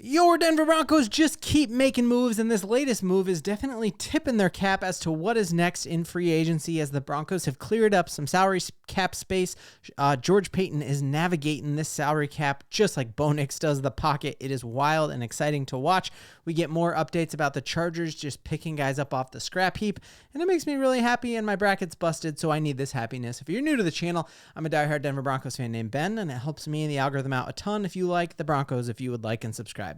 Your Denver Broncos just keep making moves, and this latest move is definitely tipping their cap as to what is next in free agency as the Broncos have cleared up some salary cap space. George Payton is navigating this salary cap just like Bo Nix does the pocket. It is wild and exciting to watch. We get more updates about the Chargers just picking guys up off the scrap heap, and it makes me really happy, and my bracket's busted, so I need this happiness. If you're new to the channel, I'm a diehard Denver Broncos fan named Ben, and it helps me and the algorithm out a ton if you like the Broncos, if you would like and subscribe.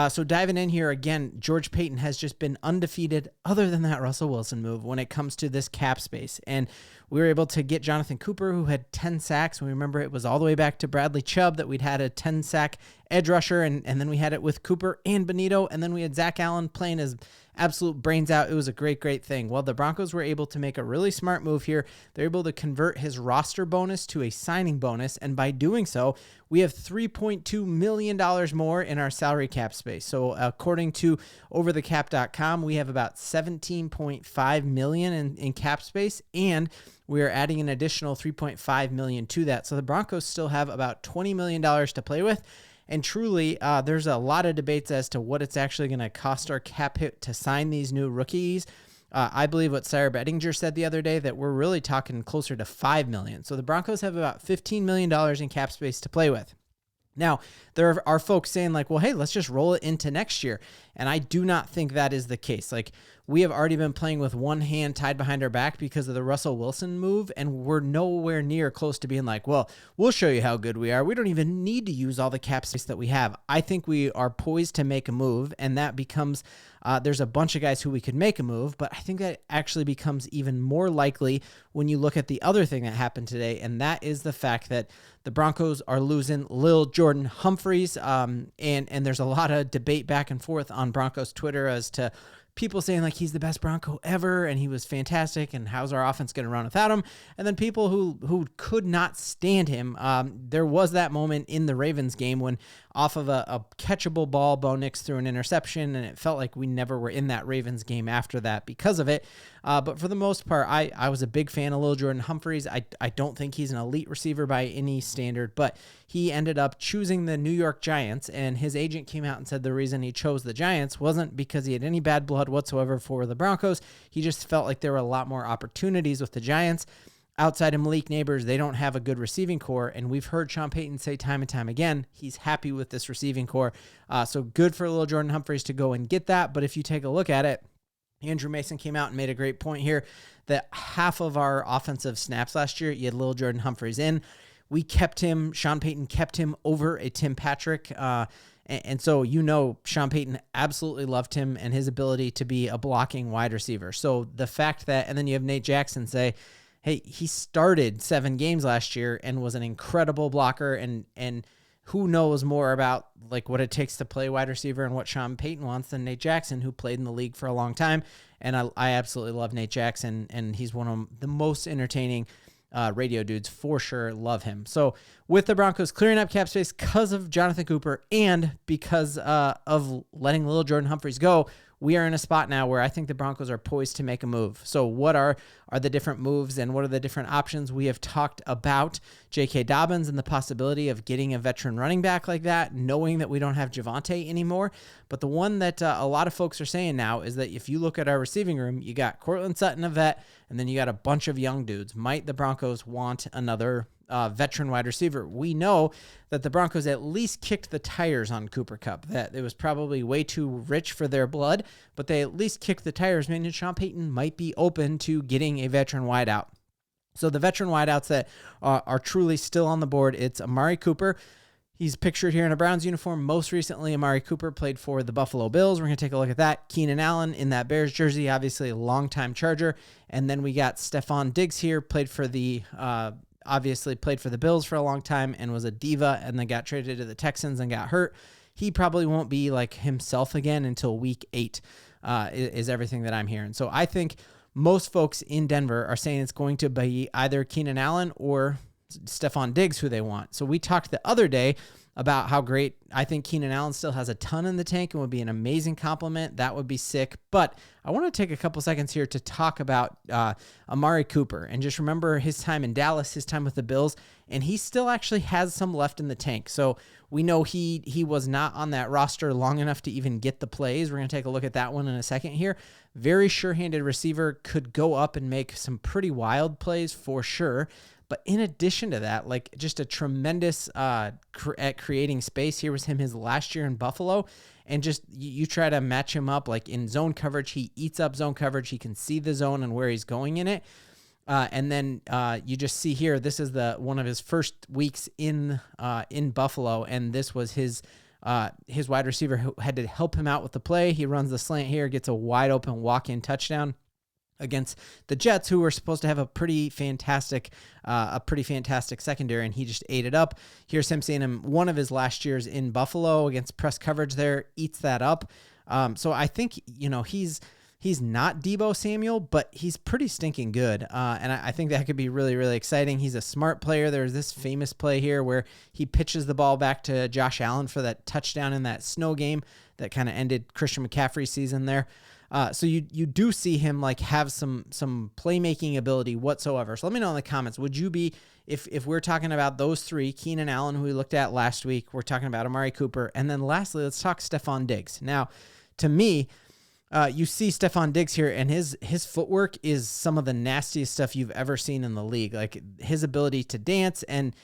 So diving in here again, George Payton has just been undefeated other than that Russell Wilson move when it comes to this cap space. And we were able to get Jonathon Cooper, who had 10 sacks. We remember it was all the way back to Bradley Chubb that we'd had a 10-sack edge rusher, and then we had it with Cooper and Benito, and then we had Zach Allen playing his absolute brains out. It was a great thing. Well, the Broncos were able to make a really smart move here. They're able to convert his roster bonus to a signing bonus, and by doing so, we have $3.2 million more in our salary cap space. So according to overthecap.com, we have about $17.5 million in cap space, and we are adding an additional $3.5 million to that. So the Broncos still have about $20 million to play with. And truly, there's a lot of debates as to what it's actually going to cost our cap hit to sign these new rookies. I believe what Sarah Bettinger said the other day, that we're really talking closer to $5 million. So the Broncos have about $15 million in cap space to play with. Now, there are folks saying like, well, hey, let's just roll it into next year. And I do not think that is the case. Like, we have already been playing with one hand tied behind our back because of the Russell Wilson move, and we're nowhere near close to being like, well, we'll show you how good we are. We don't even need to use all the cap space that we have. I think we are poised to make a move, and that becomes, there's a bunch of guys who we could make a move, but I think that actually becomes even more likely when you look at the other thing that happened today, and that is the fact that the Broncos are losing Lil Jordan Humphreys, and there's a lot of debate back and forth on Broncos Twitter as to people saying like he's the best Bronco ever and he was fantastic and how's our offense going to run without him, and then people who could not stand him. There was that moment in the Ravens game when off of a catchable ball, Bo Nix threw an interception, and it felt like we never were in that Ravens game after that because of it. But for the most part, I was a big fan of Lil Jordan Humphreys. I don't think he's an elite receiver by any standard, but he ended up choosing the New York Giants, and his agent came out and said the reason he chose the Giants wasn't because he had any bad blood whatsoever for the Broncos. He just felt like there were a lot more opportunities with the Giants. Outside of Malik Neighbors, they don't have a good receiving core, and we've heard Sean Payton say time and time again, he's happy with this receiving core. So good for Lil Jordan Humphreys to go and get that, but if you take a look at it, Andrew Mason came out and made a great point here that half of our offensive snaps last year, you had Lil Jordan Humphreys in. We kept him, Sean Payton kept him over a Tim Patrick, and so Sean Payton absolutely loved him and his ability to be a blocking wide receiver. So the fact that, and then you have Nate Jackson say, hey, he started 7 games last year and was an incredible blocker, and who knows more about like what it takes to play wide receiver and what Sean Payton wants than Nate Jackson, who played in the league for a long time. And I absolutely love Nate Jackson, and he's one of the most entertaining radio dudes for sure. Love him. So with the Broncos clearing up cap space because of Jonathon Cooper and because of letting Lil Jordan Humphreys go, we are in a spot now where I think the Broncos are poised to make a move. So what are the different moves and what are the different options? We have talked about J.K. Dobbins and the possibility of getting a veteran running back like that, knowing that we don't have Javonte anymore. But the one that a lot of folks are saying now is that if you look at our receiving room, you got Courtland Sutton, a vet, and then you got a bunch of young dudes. Might the Broncos want another veteran wide receiver? We know that the Broncos at least kicked the tires on Cooper Kupp, that it was probably way too rich for their blood, but they at least kicked the tires, meaning Sean Payton might be open to getting a veteran wideout. So the veteran wideouts that are truly still on the board, it's Amari Cooper. He's pictured here in a Browns uniform. Most recently, Amari Cooper played for the Buffalo Bills. We're going to take a look at that. Keenan Allen in that Bears jersey, obviously a longtime Charger. And then we got Stephon Diggs here, played for the Bills for a long time and was a diva, and then got traded to the Texans and got hurt. He probably won't be like himself again until week 8, is everything that I'm hearing. So I think most folks in Denver are saying it's going to be either Keenan Allen or Stephon Diggs who they want. So we talked the other day about how great I think Keenan Allen still has a ton in the tank and would be an amazing compliment. That would be sick. But I want to take a couple seconds here to talk about Amari Cooper and just remember his time in Dallas, his time with the Bills, and he still actually has some left in the tank. So we know he was not on that roster long enough to even get the plays. We're going to take a look at that one in a second here. Very sure-handed receiver, could go up and make some pretty wild plays for sure. But in addition to that, like just a tremendous at creating space. Here was him his last year in Buffalo. And just you try to match him up like in zone coverage. He eats up zone coverage. He can see the zone and where he's going in it. And then you just see here, this is one of his first weeks in Buffalo. And this was his wide receiver who had to help him out with the play. He runs the slant here, gets a wide open walk-in touchdown against the Jets, who were supposed to have a pretty fantastic secondary, and he just ate it up. Here's him seeing him one of his last years in Buffalo against press coverage there, eats that up. So I think, he's not Deebo Samuel, but he's pretty stinking good. And I think that could be really, really exciting. He's a smart player. There's this famous play here where he pitches the ball back to Josh Allen for that touchdown in that snow game that kind of ended Christian McCaffrey's season there. So you do see him like have some playmaking ability whatsoever. So let me know in the comments. Would you be, if we're talking about those three, Keenan Allen, who we looked at last week, we're talking about Amari Cooper, and then lastly, let's talk Stephon Diggs. Now, to me, you see Stephon Diggs here, and his footwork is some of the nastiest stuff you've ever seen in the league. Like his ability to dance, and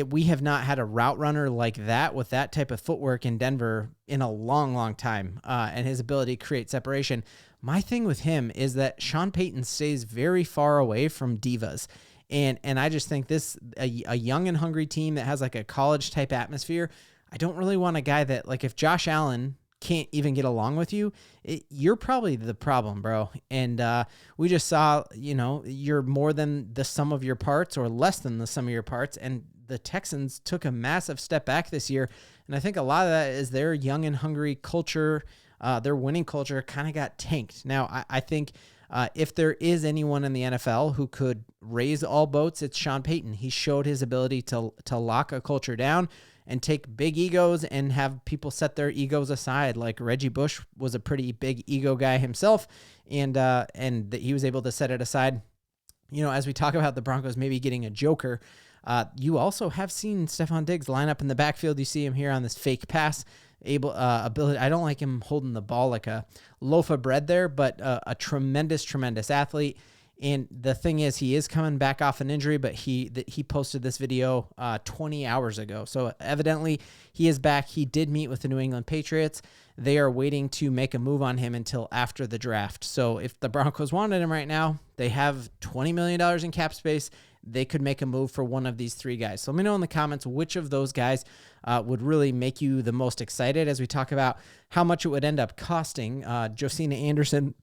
we have not had a route runner like that with that type of footwork in Denver in a long, long time. And his ability to create separation. My thing with him is that Sean Payton stays very far away from divas. And I just think a young and hungry team that has like a college type atmosphere. I don't really want a guy that, like, if Josh Allen can't even get along with you, you're probably the problem, bro. And we just saw, you're more than the sum of your parts or less than the sum of your parts. And the Texans took a massive step back this year. And I think a lot of that is their young and hungry culture, their winning culture kind of got tanked. Now, I think if there is anyone in the NFL who could raise all boats, it's Sean Payton. He showed his ability to lock a culture down and take big egos and have people set their egos aside. Like Reggie Bush was a pretty big ego guy himself, and he was able to set it aside. As we talk about the Broncos maybe getting a joker, you also have seen Stephon Diggs line up in the backfield. You see him here on this fake pass ability. I don't like him holding the ball like a loaf of bread there, but a tremendous athlete. And the thing is, he is coming back off an injury, but he posted this video 20 hours ago. So evidently he is back. He did meet with the New England Patriots. They are waiting to make a move on him until after the draft. So if the Broncos wanted him right now, they have $20 million in cap space. They could make a move for one of these three guys. So let me know in the comments which of those guys would really make you the most excited as we talk about how much it would end up costing. Josina Anderson,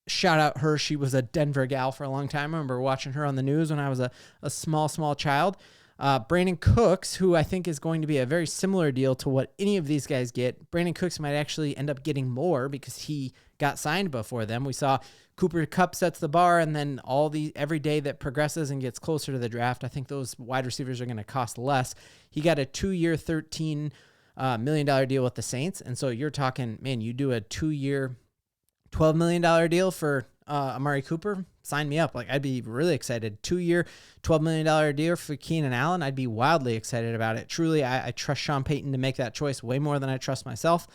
shout out her. She was a Denver gal for a long time. I remember watching her on the news when I was a small child. Brandon Cooks, who I think is going to be a very similar deal to what any of these guys get. Brandon Cooks might actually end up getting more because he got signed before them. We saw Cooper Kupp sets the bar, and then every day that progresses and gets closer to the draft, I think those wide receivers are going to cost less. He got a 2-year, $13 million deal with the Saints. And so you're talking, man, you do a 2-year, $12 million deal for Amari Cooper, sign me up. Like, I'd be really excited. 2-year, $12 million deal for Keenan Allen. I'd be wildly excited about it. Truly, I trust Sean Payton to make that choice way more than I trust myself.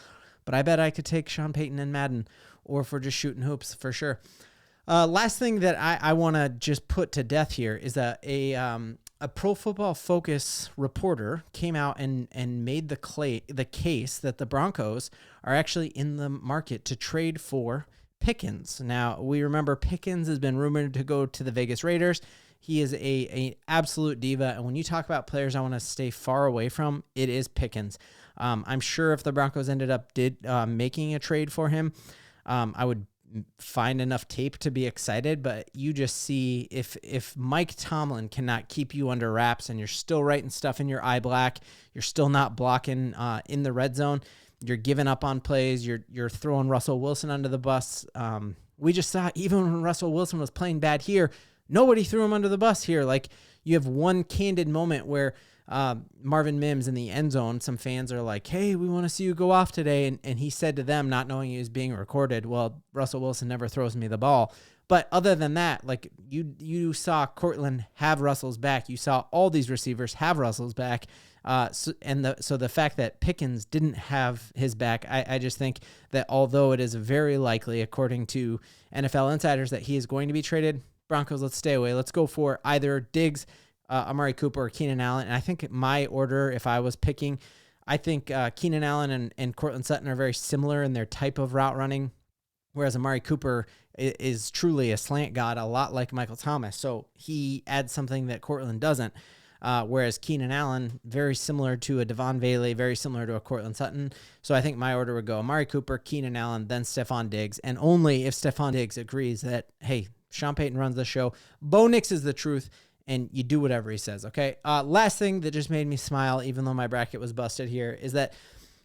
But I bet I could take Sean Payton in Madden, or if we're just shooting hoops, for sure. Last thing that I want to just put to death here is a Pro Football Focus reporter came out and made the case that the Broncos are actually in the market to trade for Pickens. Now, we remember Pickens has been rumored to go to the Vegas Raiders. He is a absolute diva, and when you talk about players I want to stay far away from, it is Pickens. I'm sure if the Broncos ended up making a trade for him, I would find enough tape to be excited, but you just see if Mike Tomlin cannot keep you under wraps and you're still writing stuff in your eye black, you're still not blocking in the red zone, you're giving up on plays, you're throwing Russell Wilson under the bus. We just saw even when Russell Wilson was playing bad here, nobody threw him under the bus here. Like, you have one candid moment where Marvin Mims in the end zone, some fans are like, hey, we want to see you go off today. And he said to them, not knowing he was being recorded, well, Russell Wilson never throws me the ball. But other than that, like you saw Courtland have Russell's back. You saw all these receivers have Russell's back. So the fact that Pickens didn't have his back, I just think that although it is very likely, according to NFL insiders, that he is going to be traded, Broncos, let's stay away. Let's go for either Diggs, Amari Cooper, or Keenan Allen. And I think my order, if I was picking, I think Keenan Allen and Courtland Sutton are very similar in their type of route running, whereas Amari Cooper is truly a slant god, a lot like Michael Thomas. So he adds something that Courtland doesn't. Whereas Keenan Allen, very similar to a Devon Bailey, very similar to a Courtland Sutton. So I think my order would go Amari Cooper, Keenan Allen, then Stephon Diggs. And only if Stephon Diggs agrees that, hey, Sean Payton runs the show, Bo Nix is the truth, and you do whatever he says, okay? Last thing that just made me smile, even though my bracket was busted here, is that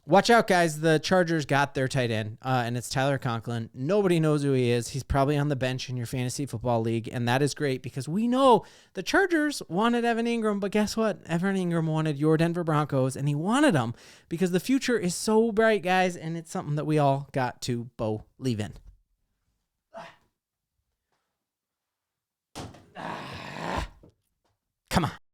watch out, guys. The Chargers got their tight end, and it's Tyler Conklin. Nobody knows who he is. He's probably on the bench in your fantasy football league, and that is great because we know the Chargers wanted Evan Ingram, but guess what? Evan Ingram wanted your Denver Broncos, and he wanted them because the future is so bright, guys, and it's something that we all got to believe in. Come on.